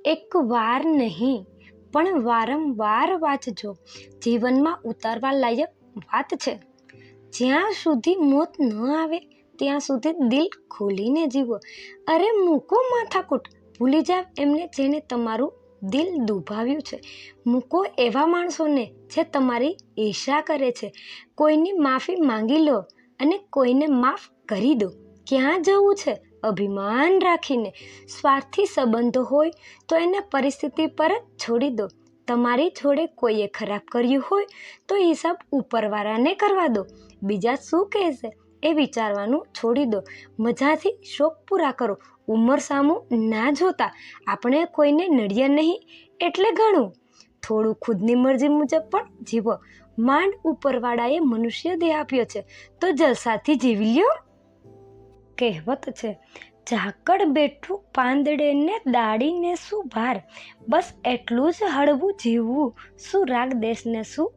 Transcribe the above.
એક વાર નહીં પણ વારંવાર વાંચજો. જીવનમાં ઉતારવા લાયક વાત છે. જ્યાં સુધી મોત ન આવે ત્યાં સુધી દિલ ખોલીને જીવો. અરે મૂકો માથાકૂટ, ભૂલી જાવ એમને જેને તમારું દિલ દુભાવ્યું છે. મૂકો એવા માણસોને જે તમારી ઈર્ષા કરે છે. કોઈની માફી માંગી લો અને કોઈને માફ કરી દો. ક્યાં જવું છે અભિમાન રાખીને? સ્વાર્થી સંબંધો હોય તો એને પરિસ્થિતિ પર જ છોડી દો. તમારી જોડે કોઈએ ખરાબ કર્યું હોય તો હિસાબ ઉપરવાળાને કરવા દો. બીજા શું કહેશે એ વિચારવાનું છોડી દો. મજાથી શોખ પૂરા કરો. ઉંમર સામું ના જોતા. આપણે કોઈને નડ્યા નહીં એટલે ઘણું. થોડું ખુદની મરજી મુજબ પણ જીવો. માંડ ઉપરવાળાએ મનુષ્ય દેહ આપ્યો છે તો જલસાથી જીવી લ્યો. કહેવત છે, ઝાકળ બેઠું પાંદડેને દાડીને શું ભાર. બસ એટલું જ હળવું જીવવું. શું રાગ દેશને શું